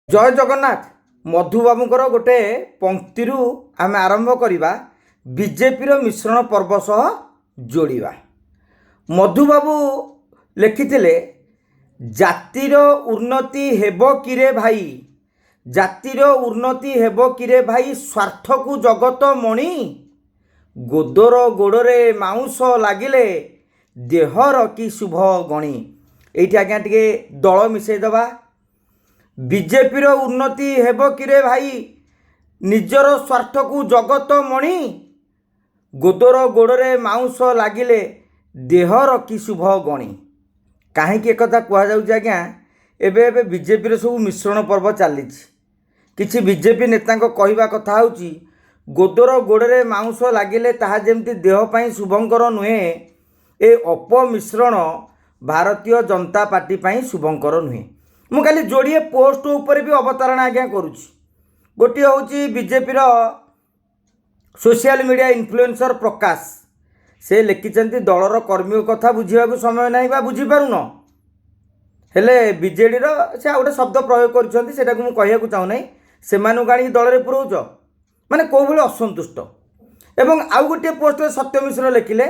जय जगन्नाथ। मधुबाबूर गोटे पंक्ति आम आरंभ करवा बीजेपी मिश्रण पर्व सह जोड़ा। मधुबाबू लिखिले जातिर उन्नति हेब किरे भाई, जातिर उन्नति हेब किरे भाई, स्वार्थ को जगत मणि, गोदर गोड़े माउंस लगिले देहर कि शुभ गणी। ये आज्ञा टे दल मिसेदबा। बीजेपी उन्नति हेब किरे भाई, निजर स्वार्थ को जगत मणि, गोदर गोड़े माउंस लगिले देहर कि शुभ गणी। कहीं एक कहुच्छे आज्ञा एबे बीजेपी सब मिश्रण पर्व चली। किछि बीजेपी नेता कहवा कथा होची गोदर गोड़े माउंस लगिले ताहा जेमती देहपाई शुभंकर नुहे। ए अपमिश्रण भारतीय जनता पार्टी पाई शुभंकर नुहे। मुझे जोड़े पोस्ट उपर भी अवतारणा आज्ञा करुच्ची। गोटे हूँ बीजेपी सोशल मीडिया इन्फ्लुएंसर प्रकाश, से लिखिं दलर कर्मी कथा बुझा समय ना बा बुझीपारुन हेले बीजेडी से गोटे शब्द प्रयोग कर चाहूना से गाड़ी दल में पुरोच माने कौ भाई असंतुष्ट। एवं आउ गोटे पोस्ट सत्य मिश्र लिखिले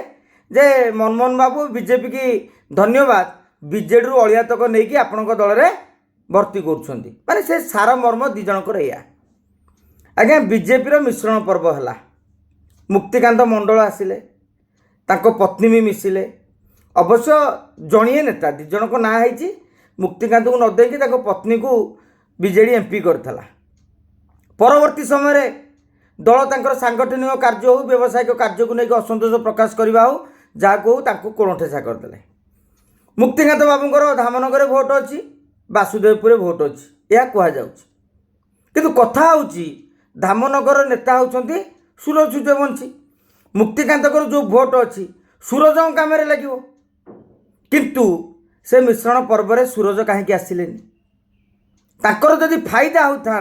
जे मनमोहन बाबू बीजेपी की धन्यवाद, बीजेडी रु अलिया तक नहीं आपण दल में भर्ती करुँच। माने से सार मर्म दी जनकर या आज्ञा बीजेपी मिश्रण पर्व है। मुक्तिकांत मंडल आसिले, तांको पत्नी भी मिसिले। अवश्य जणिए नेता दी जन को ना है मुक्तिकांत को न देकी पत्नी को बीजेडी एमपी करथला। परवर्ती समय दल तांकर सांगठनिक कार्य हो व्यावसायिक कार्य को लेकर असंतोष प्रकाश करवा हो जहाँ को कोणठेसा करदे। मुक्तिकांत बाबूंकर धामनगर भोट अच्छी, वासुदेवपुर भोट अच्छी, यह कहुच्छे। किंतु कथा होची धामनगर नेता होचंती सूरज सूर्यवंशी। मुक्तिकांत जो भोट अच्छी सूरज काम लगे, किंतु से मिश्रण पर्व में सूरज कहीं आसिले ताकर जदि फायदा होता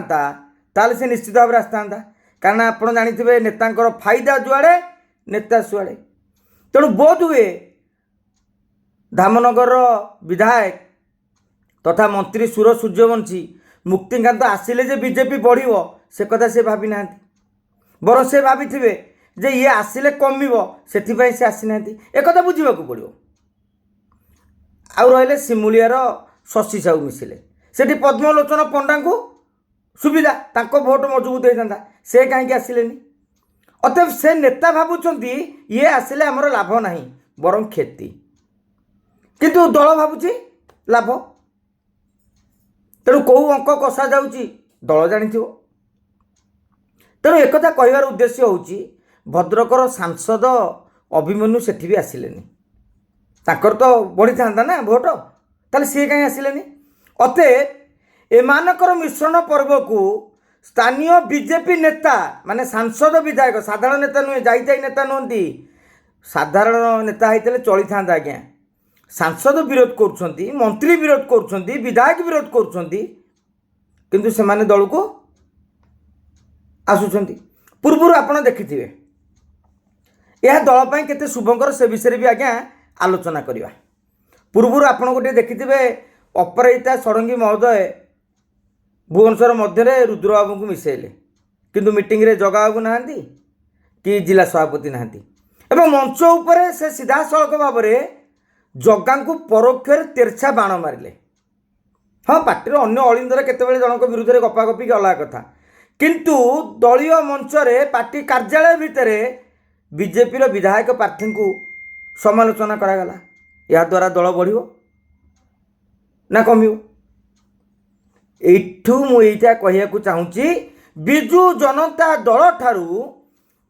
ताले से निश्चित भाव आसता। कारण आप जानते नेता फायदा जुआड़े नेता सुआड़े। तेणु बोध हुए धामनगर विधायक तथा मंत्री सूरज सूर्यवंशी मुक्तिकांत आसिले जे बीजेपी बढ़िबो से कथा से भावी ना, बर से भाभी जे ये आसिले कमिबो सेथिपाई से आसी ना। एक कथा बुझा पड़ो। आउ रहिले सिमुलियार शशि साहू मिसिले, सेठी पद्मलोचन पंडा को सुविधा तांको भोट मजबूत होता, से कहीं आसिले। अतएव से नेता भावुंट ये आसिले आमर लाभ ना बरं क्षति, किंतु दल भावुची लाभ। तेणु कौ अंक कषा जाऊँगी दल जानी। तेणु एक कहबार उद्देश्य होची भद्रकर सांसद अभिमन्यु सेठी भी आसिले, ताकर तो बढ़ी था ना भोट, ताले सी कहीं आसिले। अतएव एमानकर मिश्रण पर्व को स्थानीय बीजेपी नेता माने सांसद विधायक, साधारण नेता नुहे, जाई नेता नुहति, साधारण नेता होते चली था आज्ञा। सांसद विरोध करुँच, मंत्री विरोध करुँच, विधायक विरोध करुँच, किंतु से माने दल को आसुंच। पूर्वर आप देखिथे यह दल पर केते शुभंकर से विषय भी आज्ञा आलोचना करवा। पूर्वर आप गोटे देखिथे अपराजिता षडंगी महोदय भुवनेश्वर मध्य रुद्रबाबू को मिसेले, किंतु मीटिंग रे जगा बाबू ना कि जिला सभापति ना, एवं मंच उपर से सीधा सड़क भाव में जगा को परोक्ष तेरछा बाण मारे। हाँ पार्टी अन्य अलिंदर केतबेले जनक विरुद्ध में गपागपी की अलग कथा, किंतु दलीय मंच रे पार्टी कार्यालय भितर बीजेपी विधायक प्रार्थी को समालोचना करागला। या द्वारा दल बढ़िबो ना कमिबो? एठू मुझा कहू चाहूँगी बिजु जनता दल ठारू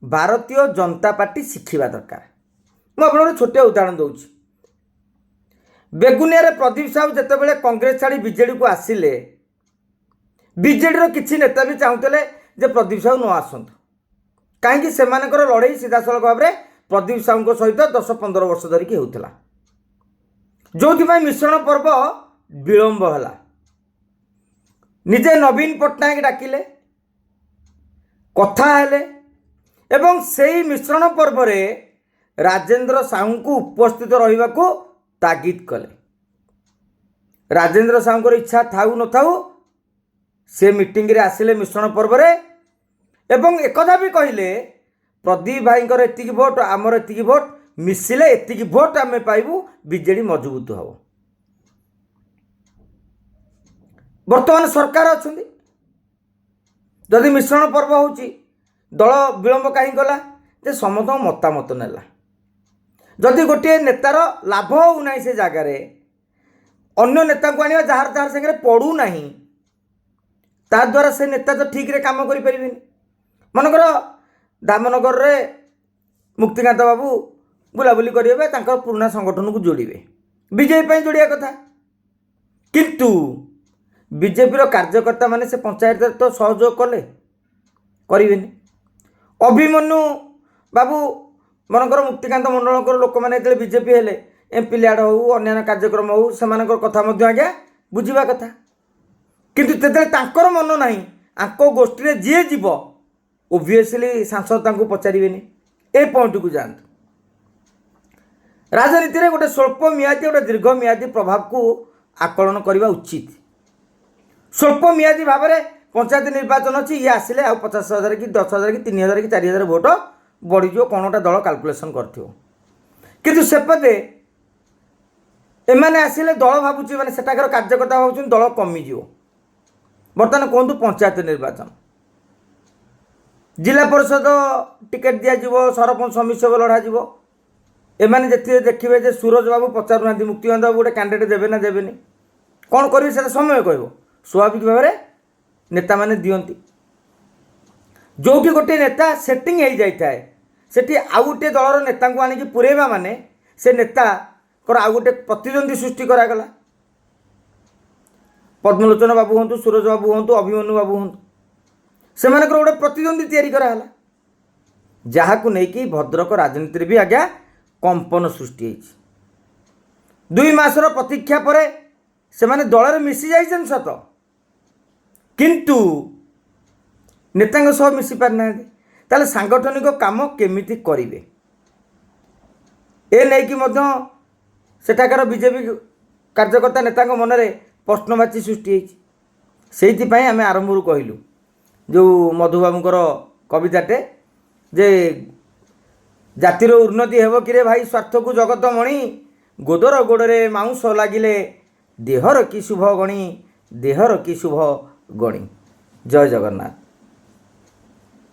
भारतीय जनता पार्टी शिखिबा दरकार। मुझे छोटे उदाहरण दूसरी। बेगुनिया प्रदीप साहू जितेबाला कांग्रेस छाड़ी बीजेडी को आसिले, बीजेडी किसी नेता भी चाहूले जे प्रदीप साहू न आसतु, कहीं से लड़ाई सीधा सड़क भाव में प्रदीप साहू सहित 10-15 वर्ष धरिकी होता, जो मिश्रण पर्व विलंब है। निजे नवीन पट्टनायक डाकिले कथा हेले एवं से मिश्रण पर्व में राजेंद्र साहू को उपस्थित रहा तागिद कले। राजेंद्र साहू इच्छा थाऊ न थाऊ से मीटिंग रे आसिले मिश्रण पर्व रे एवं एकथा भी कहले प्रदीप भाईंकर एतिकी भोट आमर एतिकी भोट मिसिले एतिकी भोट आम पाइबू बीजेडी मजबूत हम। वर्तमान सरकार अच्छा जदि मिश्रण पर्व हो दल विलंब कहीं गला जे समस्त मतामत नेला जदि गोटे नेतार लाभ होना से जगार अन्य नेता को आने जार जार सागर पड़ू ना ता द्वारा से नेता तो ठीक रे काम करें मनकर दामनगर रे मुक्तिकांत बाबू बुलाबुली करेंगे पुराना संगठन को जोड़े बीजेपी जोड़िया कथा किंतु बीजेपी कार्यकर्ता माने से पंचायत तो सहयोग कले करें अभिमन्यु बाबू मनकर मुक्तिकांत मंडल लोक मैंने बीजेपी हेले एमपी ल्याड हो अन्य कार्यक्रम हो से कथा आज्ञा बुझा कथा किंतु तेतर मन ना आंको गोष्ठी जी जीव ओबियसली सांसद तांको पचारे ए पॉइंट को जातु राजनीति में गोटे स्वल्प मियादी गोटे दीर्घ मियादी प्रभाव को आकलन करने उचित स्वल्प मियादी भाव में पंचायत निर्वाचन अच्छी ये आसिले आ 50,000 कि 10,000 कि 3,000 कि 4,000 भोट बढ़ीज कौन गोटे दल काल्कुलेसन कर सेपटे एमाने आसिले दल भावुँ मैंने सेठाकर कार्यकर्ता भावुँ दल कमिज बर्तमान कहतु पंचायत निर्वाचन जिला परिषद टिकेट दिज्व सरपंच समिति लड़ा एमाने जिते देखिए जे सूरज बाबू पचारू ना मुक्तिकांत बाबू गोटे कैंडिडेट देवे ना देवे कौन करेंगे से समय कह स्वाभाविक भाव में नेता माने दियंती जो कि गोटे नेता सेटिंग हो जाए सेठी आउ गोटे दलर नेता को आनिकी पुरेबा माने से नेता कर आउ गोटे प्रतिद्वंदी सृष्टि करागला पद्मलोचन बाबू हूँ सूरज बाबू हूँ अभिमन्यु बाबू हूँ से गोटे प्रतिद्वंदी तैयारी कराला जहाँ को लेकिन भद्रक राजनीति भी आज्ञा कंपन सृष्टि होती 2 मासर प्रतीक्षा पर से माने दल में मिसी जाइछन सत किंतु नेता सह मिसी पार ना ताले सांगठनिक काम केमिति करिवे ए नहीं कि मध्य सेठाकर बीजेपी कार्यकर्ता नेता मन में प्रश्नवाची सृष्टि होती आम आरंभ कहलु जो मधुबाबूर कविताटे जे जातिर उन्नति हेब कि भाई स्वार्थ को जगत मणि गोदर गोड़े माउंस लगिले देहर कि शुभ गणी देहर कि शुभ गणी। जय जगन्नाथ।